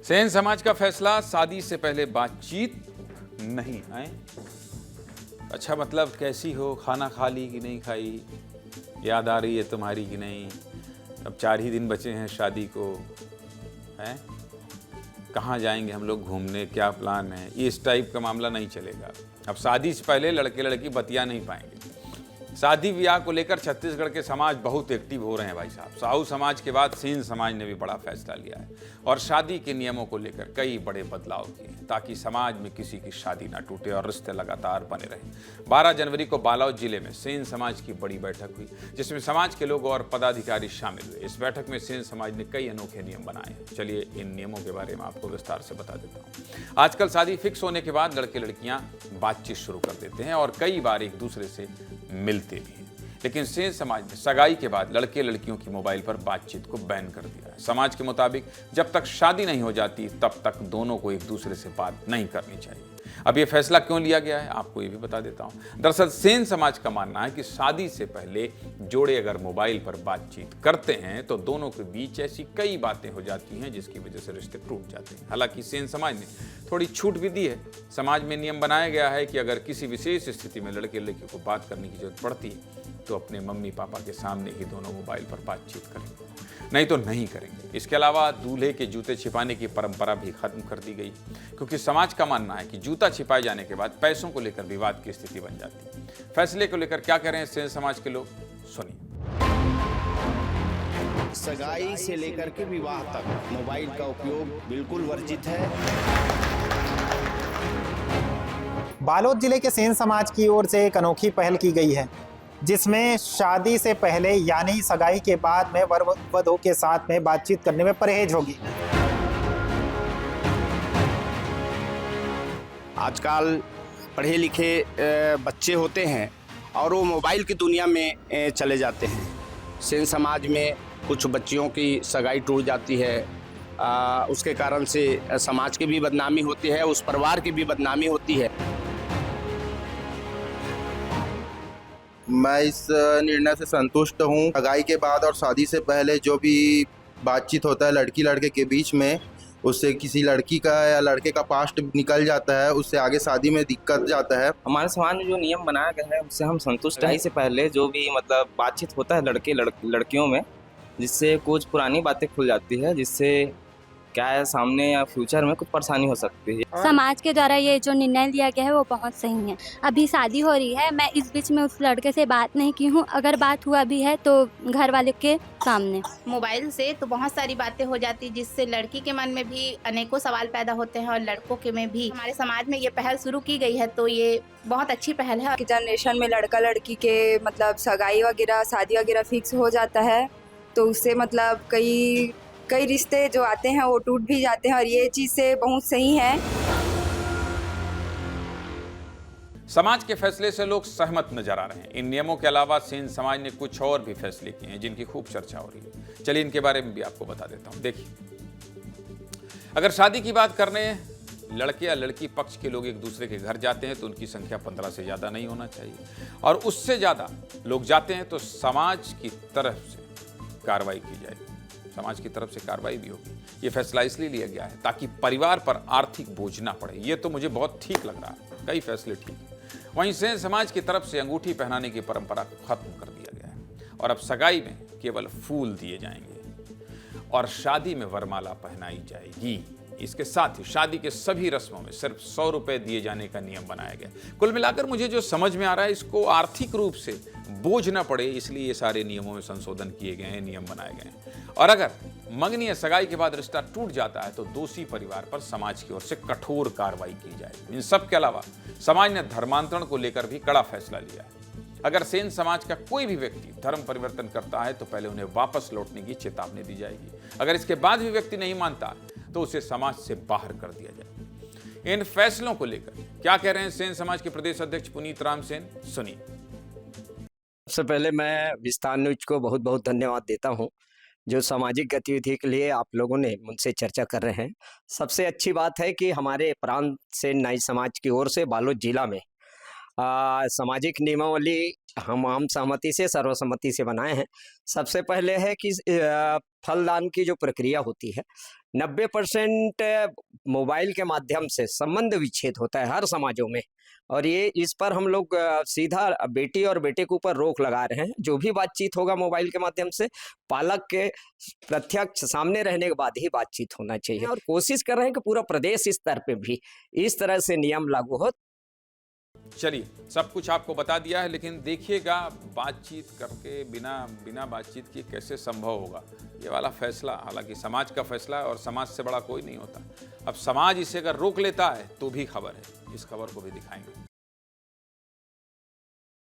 सेन समाज का फैसला, शादी से पहले बातचीत नहीं है। अच्छा, मतलब कैसी हो, खाना खा ली कि नहीं खाई, याद आ रही है तुम्हारी कि नहीं, अब 4 ही दिन बचे हैं शादी को, हैं कहाँ जाएंगे हम लोग घूमने, क्या प्लान है। इस टाइप का मामला नहीं चलेगा। अब शादी से पहले लड़के लड़की बतिया नहीं पाएंगे। शादी ब्याह को लेकर छत्तीसगढ़ के समाज बहुत एक्टिव हो रहे हैं भाई साहब। साहू समाज के बाद सेन समाज ने भी बड़ा फैसला लिया है और शादी के नियमों को लेकर कई बड़े बदलाव किए हैं ताकि समाज में किसी की शादी ना टूटे और रिश्ते लगातार बने रहें। 12 जनवरी को बालोद जिले में सेन समाज की बड़ी बैठक हुई जिसमें समाज के लोग और पदाधिकारी शामिल हुए। इस बैठक में सेन समाज ने कई अनोखे नियम बनाए हैं। चलिए इन नियमों के बारे में आपको विस्तार से बता देता हूँ। आजकल शादी फिक्स होने के बाद लड़के लड़कियां बातचीत शुरू कर देते हैं और कई बार एक दूसरे से मिलते भी हैं, लेकिन सेन समाज ने सगाई के बाद लड़के लड़कियों की मोबाइल पर बातचीत को बैन कर दिया है। समाज के मुताबिक जब तक शादी नहीं हो जाती तब तक दोनों को एक दूसरे से बात नहीं करनी चाहिए। अब ये फैसला क्यों लिया गया है आपको ये भी बता देता हूं। दरअसल सेन समाज का मानना है कि शादी से पहले जोड़े अगर मोबाइल पर बातचीत करते हैं तो दोनों के बीच ऐसी कई बातें हो जाती हैं जिसकी वजह से रिश्ते टूट जाते हैं। हालांकि सेन समाज ने थोड़ी छूट भी दी है। समाज में नियम बनाया गया है कि अगर किसी विशेष स्थिति में लड़के लड़की को बात करने की जरूरत पड़ती है तो अपने मम्मी पापा के सामने ही दोनों मोबाइल पर बातचीत करेंगे, नहीं तो नहीं करेंगे। इसके अलावा दूल्हे के जूते छिपाने की परंपरा भी खत्म कर दी गई क्योंकि समाज का मानना है कि जूता छिपाए जाने के बाद पैसों को लेकर विवाद की स्थिति बन जाती है। फैसले को लेकर क्या कह रहे हैं सेन समाज के लोग, सुनिए। सगाई से लेकर के विवाह तक मोबाइल का उपयोग बिल्कुल वर्जित है। बालोद जिले के सेन समाज की ओर से एक अनोखी पहल की गई है जिसमें शादी से पहले यानी सगाई के बाद में वर वधू के साथ में बातचीत करने में परहेज होगी। आजकल पढ़े लिखे बच्चे होते हैं और वो मोबाइल की दुनिया में चले जाते हैं। सेन समाज में कुछ बच्चियों की सगाई टूट जाती है, उसके कारण से समाज की भी बदनामी होती है, उस परिवार की भी बदनामी होती है। मैं इस निर्णय से संतुष्ट हूँ। सगाई के बाद और शादी से पहले जो भी बातचीत होता है लड़की लड़के के बीच में, उससे किसी लड़की का या लड़के का पास्ट निकल जाता है, उससे आगे शादी में दिक्कत जाता है। हमारे समाज में जो नियम बनाया गया है उससे हम संतुष्ट हैं। से पहले जो भी मतलब बातचीत होता है लड़कियों में, जिससे कुछ पुरानी बातें खुल जाती है, जिससे क्या है सामने या फ्यूचर में कुछ परेशानी हो सकती है। समाज के द्वारा ये जो निर्णय लिया गया है वो बहुत सही है। अभी शादी हो रही है, मैं इस बीच में उस लड़के से बात नहीं की हूँ। अगर बात हुआ भी है तो घर वाले के सामने। मोबाइल से तो बहुत सारी बातें हो जाती जिससे लड़की के मन में भी अनेकों सवाल पैदा होते हैं और लड़कों के में भी। हमारे समाज में ये पहल शुरू की गई है तो ये बहुत अच्छी पहल है। जनरेशन में लड़का लड़की के मतलब सगाई वगैरह शादी वगैरह फिक्स हो जाता है तो उससे मतलब कई रिश्ते जो आते हैं वो टूट भी जाते हैं और ये चीज़ से बहुत सही है। समाज के फैसले से लोग सहमत नजर आ रहे हैं। इन नियमों के अलावा सेन समाज ने कुछ और भी फैसले किए हैं जिनकी खूब चर्चा हो रही है। चलिए इनके बारे में भी आपको बता देता हूं। देखिए, अगर शादी की बात करने लड़के या लड़की पक्ष के लोग एक दूसरे के घर जाते हैं तो उनकी संख्या 15 से ज्यादा नहीं होना चाहिए और उससे ज्यादा लोग जाते हैं तो समाज की तरफ से कार्रवाई की जाएगी। समाज की तरफ से कार्रवाई भी होगी। ये फैसला इसलिए लिया गया है ताकि परिवार पर आर्थिक बोझ ना पड़े। ये तो मुझे बहुत ठीक लग रहा है, कई फैसले ठीक है। वहीं सेन समाज की तरफ से अंगूठी पहनाने की परंपरा को खत्म कर दिया गया है और अब सगाई में केवल फूल दिए जाएंगे और शादी में वरमाला पहनाई जाएगी। इसके साथ ही शादी के सभी रस्मों में सिर्फ 100 रुपए दिए जाने का नियम बनाया गया। कुल मिलाकर मुझे जो समझ में आ रहा है, इसको आर्थिक रूप से बोझ न पड़े इसलिए ये सारे नियमों में संशोधन किए गए हैं, नियम बनाए गए हैं। और अगर मंगनी या सगाई के बाद रिश्ता टूट जाता है तो दोषी परिवार पर समाज की ओर से कठोर कार्रवाई की जाएगी। इन सब के अलावा समाज ने धर्मांतरण को लेकर भी कड़ा फैसला लिया है। अगर सेन समाज का कोई भी व्यक्ति धर्म परिवर्तन करता है तो पहले उन्हें वापस लौटने की चेतावनी दी जाएगी। अगर इसके बाद भी व्यक्ति नहीं मानता तो उसे समाज से बाहर कर दिया जाएगा। इन फैसलों को लेकर क्या कह रहे हैं सेन समाज के प्रदेश अध्यक्ष पुनीत राम सेन, सुनिए। सबसे पहले मैं विस्तार न्यूज को बहुत बहुत धन्यवाद देता हूं जो सामाजिक गतिविधि के लिए आप लोगों ने मुझसे चर्चा कर रहे हैं। सबसे अच्छी बात है कि हमारे प्रांत से नाई समाज की ओर से बालोद जिला में सामाजिक नियमावली हम आम सहमति से सर्वसम्मति से बनाए हैं। सबसे पहले है कि फलदान की जो प्रक्रिया होती है 90% मोबाइल के माध्यम से संबंध विच्छेद होता है हर समाजों में, और ये इस पर हम लोग सीधा बेटी और बेटे के ऊपर रोक लगा रहे हैं। जो भी बातचीत होगा मोबाइल के माध्यम से पालक के प्रत्यक्ष सामने रहने के बाद ही बातचीत होना चाहिए, और कोशिश कर रहे हैं कि पूरा प्रदेश स्तर पे भी इस तरह से नियम लागू हो। चलिए, सब कुछ आपको बता दिया है, लेकिन देखिएगा बातचीत करके बिना बातचीत किए कैसे संभव होगा ये वाला फैसला। हालांकि समाज का फैसला है और समाज से बड़ा कोई नहीं होता। अब समाज इसे अगर रोक लेता है तो भी खबर है, इस खबर को भी दिखाएंगे।